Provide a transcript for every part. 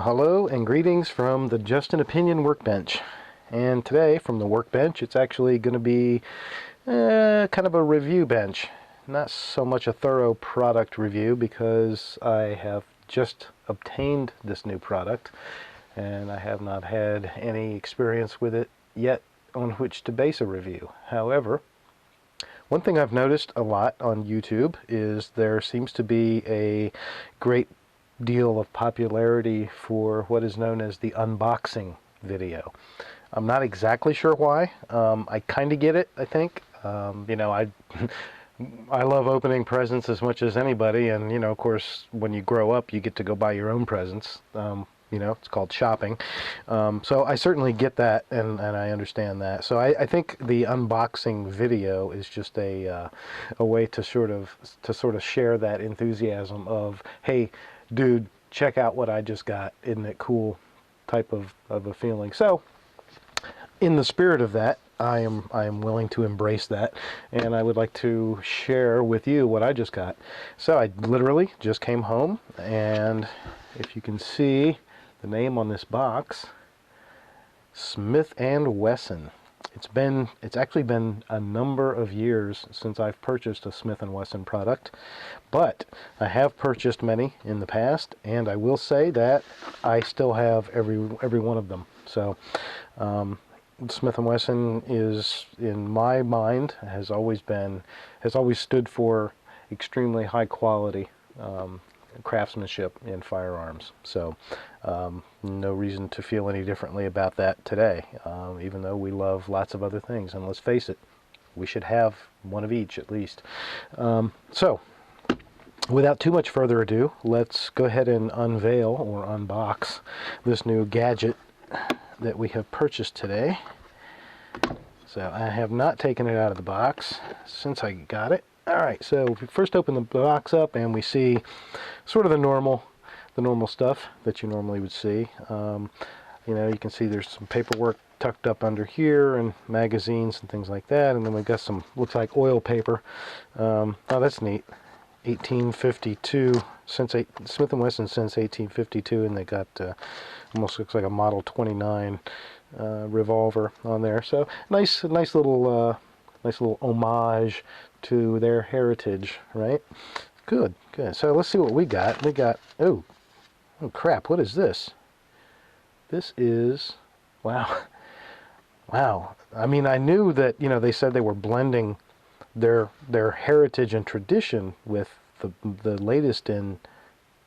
Hello and greetings from the Just an Opinion workbench. And today from the workbench it's actually going to be kind of a review bench. Not so much a thorough product review because I have just obtained this new product and I have not had any experience with it yet on which to base a review. However, one thing I've noticed a lot on YouTube is there seems to be a great deal of popularity for what is known as the unboxing video. I'm not exactly sure why. I kind of get it, I think. You know, I love opening presents as much as anybody, and you know, of course, when you grow up, you get to go buy your own presents. You know, it's called shopping. So I certainly get that, and I understand that. So I think the unboxing video is just a way to sort of share that enthusiasm of, hey, dude, check out what I just got. Isn't it cool? Type of a feeling. So in the spirit of that, I am willing to embrace that, and I would like to share with you what I just got. So I literally just came home, and if you can see the name on this box, Smith & Wesson. It's actually been a number of years since I've purchased a Smith & Wesson product, but I have purchased many in the past, and I will say that I still have every one of them. So Smith & Wesson is, in my mind, has always stood for extremely high quality craftsmanship in firearms. So no reason to feel any differently about that today, even though we love lots of other things, and let's face it, we should have one of each at least. So without too much further ado, let's go ahead and unveil or unbox this new gadget that we have purchased today. So I have not taken it out of the box since I got it. Alright, so we first open the box up and we see sort of the normal stuff that you normally would see. You know, you can see there's some paperwork tucked up under here and magazines and things like that, and then we've got some, looks like oil paper. Oh, that's neat. 1852, Smith & Wesson since 1852, and they got almost looks like a Model 29 revolver on there. So nice little homage to their heritage, right? Good. So let's see what we got. We got, oh crap, what is this? This is, wow. I mean, I knew that, you know, they said they were blending their heritage and tradition with the latest in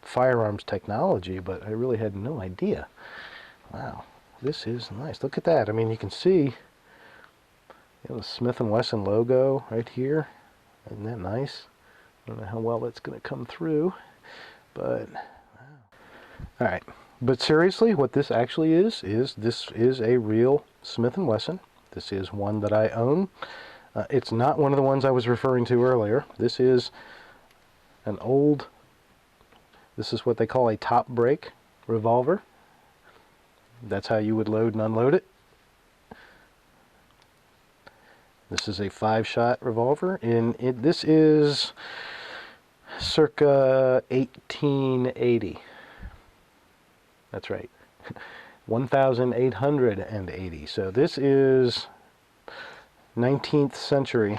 firearms technology, but I really had no idea. Wow, this is nice. Look at that. I mean, you can see, you know, the Smith & Wesson logo right here. Isn't that nice? I don't know how well that's going to come through, but wow. All right. But seriously, what this actually is this is a real Smith & Wesson. This is one that I own. It's not one of the ones I was referring to earlier. This is an old, this is what they call a top break revolver. That's how you would load and unload it. This is a 5-shot revolver, and this is circa 1880. That's right, 1880. So this is 19th century,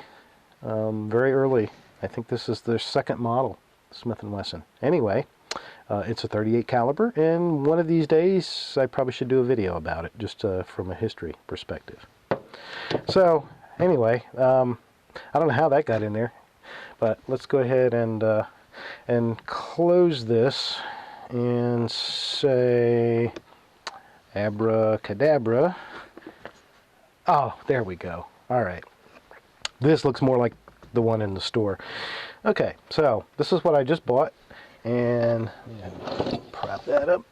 very early. I think this is their second model, Smith & Wesson. Anyway, it's a .38 caliber, and one of these days I probably should do a video about it, just from a history perspective. So anyway, I don't know how that got in there, but let's go ahead and close this and say abracadabra. Oh, there we go. All right. This looks more like the one in the store. Okay, so this is what I just bought, and prop that up.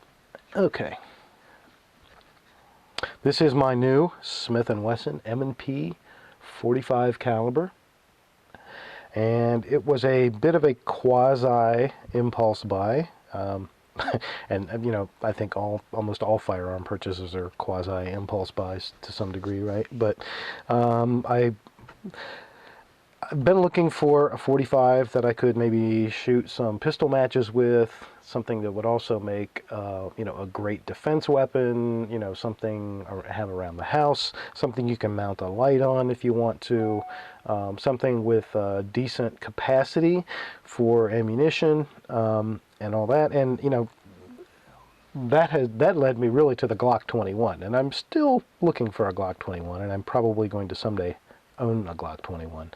Okay. This is my new Smith & Wesson M&P 45 caliber, and it was a bit of a quasi impulse buy, and you know, I think almost all firearm purchases are quasi impulse buys to some degree, right? But I've been looking for a 45 that I could maybe shoot some pistol matches with, something that would also make, you know, a great defense weapon, you know, something have around the house, something you can mount a light on if you want to, something with decent capacity for ammunition, and all that. And, you know, that led me really to the Glock 21, and I'm still looking for a Glock 21, and I'm probably going to someday own a Glock 21.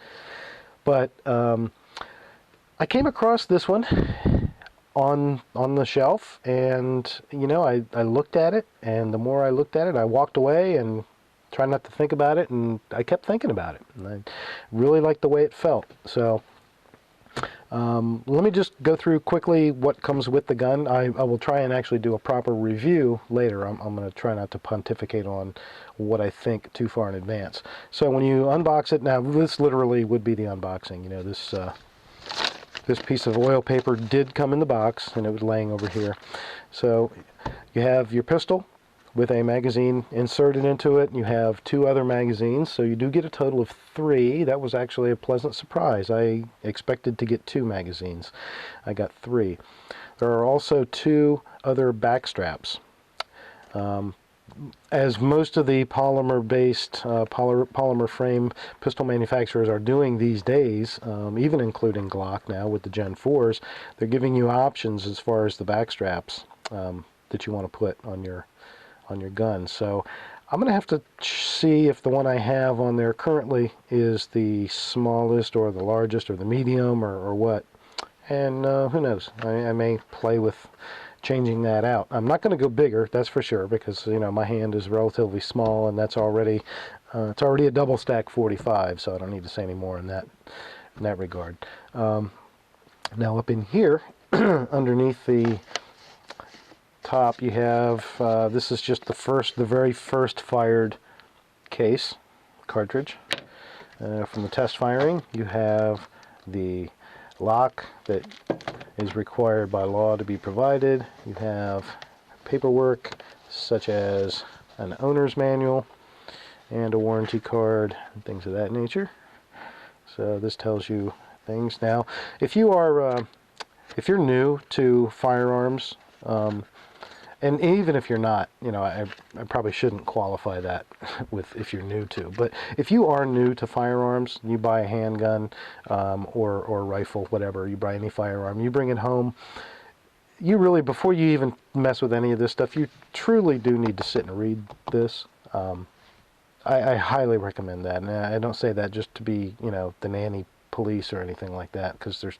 But I came across this one on the shelf, and you know, I looked at it, and the more I looked at it, I walked away and tried not to think about it, and I kept thinking about it, and I really liked the way it felt. So let me just go through quickly what comes with the gun. I will try and actually do a proper review later. I'm going to try not to pontificate on what I think too far in advance. So when you unbox it, now this literally would be the unboxing. You know, this piece of oil paper did come in the box, and it was laying over here. So you have your pistol with a magazine inserted into it. You have 2 other magazines, so you do get a total of 3. That was actually a pleasant surprise. I expected to get 2 magazines. I got 3. There are also 2 other back straps. As most of the polymer-based, polymer frame pistol manufacturers are doing these days, even including Glock now with the Gen 4s, they're giving you options as far as the back straps that you want to put on your gun. So I'm going to have to see if the one I have on there currently is the smallest or the largest or the medium or what. And who knows? I may play with changing that out. I'm not going to go bigger, that's for sure, because you know my hand is relatively small, and that's already it's already a double stack 45, so I don't need to say any more in that regard. Now up in here, underneath the top, you have this is just the very first fired case cartridge from the test firing. You have the lock that is required by law to be provided. You have paperwork such as an owner's manual and a warranty card and things of that nature. So this tells you things. Now if you are if you're new to firearms, and even if you're not, you know, I probably shouldn't qualify that with if you're new to. But if you are new to firearms, you buy a handgun or rifle, whatever, you buy any firearm, you bring it home, you really, before you even mess with any of this stuff, you truly do need to sit and read this. I highly recommend that. And I don't say that just to be, you know, the nanny police or anything like that, because there's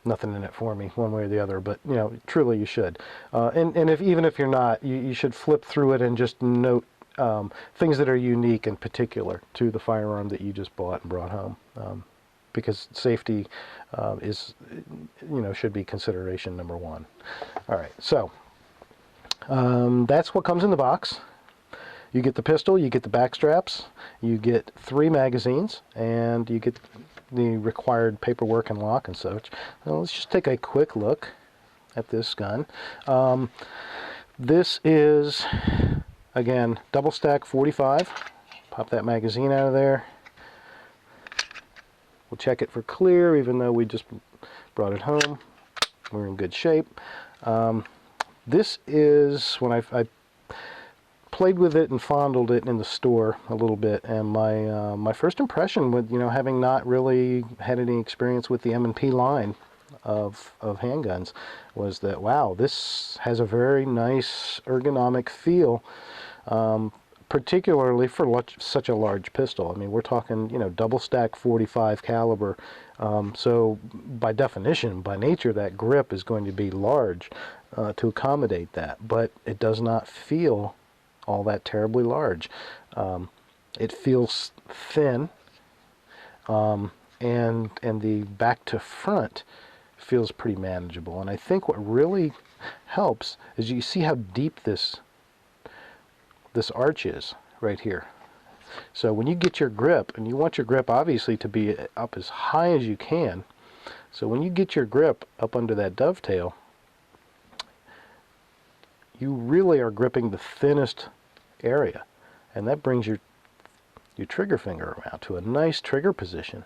nothing in it for me one way or the other, but you know, truly you should. And even if you're not, you should flip through it and just note things that are unique and particular to the firearm that you just bought and brought home, because safety is, you know, should be consideration number 1. All right, so that's what comes in the box. You get the pistol, you get the back straps, you get 3 magazines, and you get the required paperwork and lock and such. Now let's just take a quick look at this gun. This is, again, double stack 45. Pop that magazine out of there. We'll check it for clear, even though we just brought it home. We're in good shape. This is, when I played with it and fondled it in the store a little bit, and my first impression with, you know, having not really had any experience with the M&P line of handguns, was that, wow, this has a very nice ergonomic feel, particularly for such a large pistol. I mean, we're talking, you know, double stack 45 caliber, so by definition, by nature, that grip is going to be large to accommodate that, but it does not feel all that terribly large. It feels thin, and the back to front feels pretty manageable. And I think what really helps is you see how deep this arch is right here. So when you get your grip, and you want your grip obviously to be up as high as you can, so when you get your grip up under that dovetail, you really are gripping the thinnest area, and that brings your trigger finger around to a nice trigger position.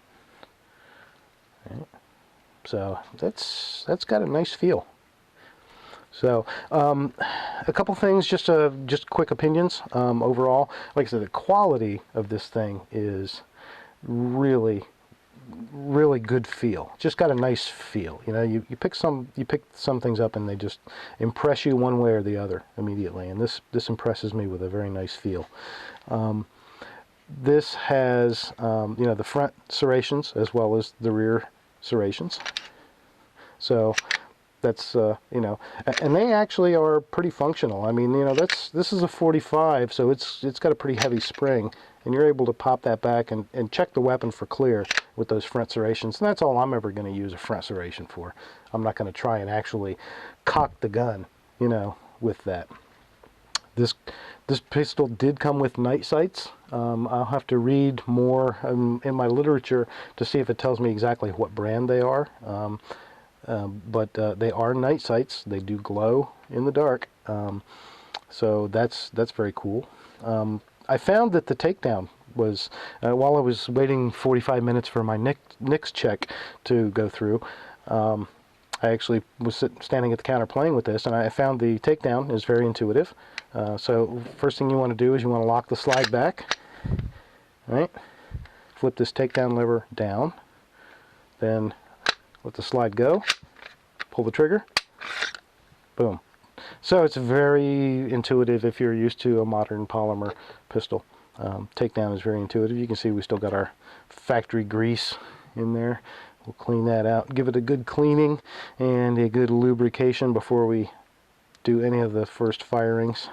So that's got a nice feel. So a couple things, just quick opinions. Overall, like I said, the quality of this thing is really good feel. Just got a nice feel. You know, you pick some things up and they just impress you one way or the other immediately. And this impresses me with a very nice feel. This has you know, the front serrations as well as the rear serrations. So that's you know, and they actually are pretty functional. I mean, you know, this is a 45, so it's got a pretty heavy spring, and you're able to pop that back and check the weapon for clear with those front serrations. And that's all I'm ever going to use a front serration for. I'm not going to try and actually cock the gun, you know, with that. This pistol did come with night sights. I'll have to read more in my literature to see if it tells me exactly what brand they are. But they are night sights. They do glow in the dark, so that's very cool. I found that the takedown was, while I was waiting 45 minutes for my NICS check to go through, I actually was standing at the counter playing with this, and I found the takedown is very intuitive. So first thing you want to do is you want to lock the slide back, right? Flip this takedown lever down, then let the slide go, pull the trigger, boom. So it's very intuitive if you're used to a modern polymer pistol. Takedown is very intuitive. You can see we still got our factory grease in there. We'll clean that out, give it a good cleaning and a good lubrication before we do any of the first firings,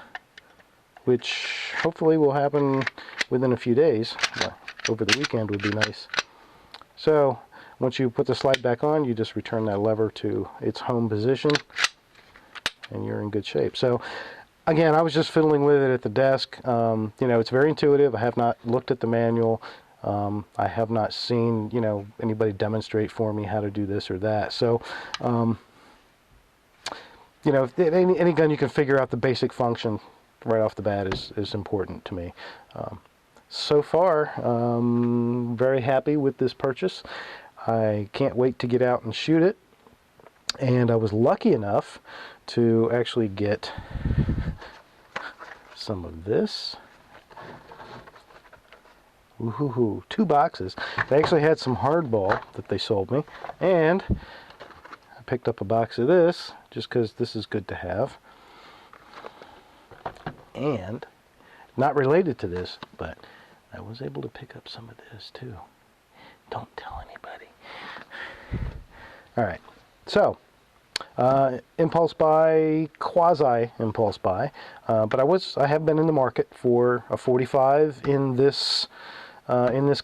which hopefully will happen within a few days. Well, over the weekend would be nice. So once you put the slide back on, you just return that lever to its home position and you're in good shape. So again, I was just fiddling with it at the desk. You know, it's very intuitive. I have not looked at the manual. I have not seen, you know, anybody demonstrate for me how to do this or that. So, you know, any gun you can figure out the basic function right off the bat is important to me. So far, very happy with this purchase. I can't wait to get out and shoot it. And I was lucky enough to actually get some of this. Ooh, 2 boxes. They actually had some hardball that they sold me, and I picked up a box of this just because this is good to have. And not related to this, but I was able to pick up some of this too. Don't tell anybody. All right, so impulse buy, quasi impulse buy, but I have been in the market for a 45 in this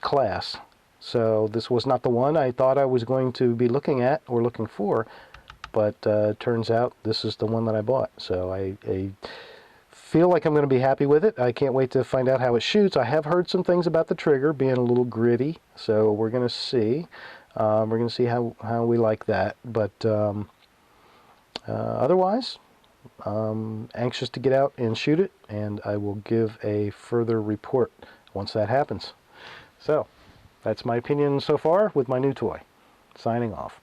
class. So this was not the one I thought I was going to be looking at or looking for, but turns out this is the one that I bought. So I feel like I'm going to be happy with it. I can't wait to find out how it shoots. I have heard some things about the trigger being a little gritty, so we're going to see. We're going to see how we like that. But otherwise, anxious to get out and shoot it, and I will give a further report once that happens. So, that's my opinion so far with my new toy. Signing off.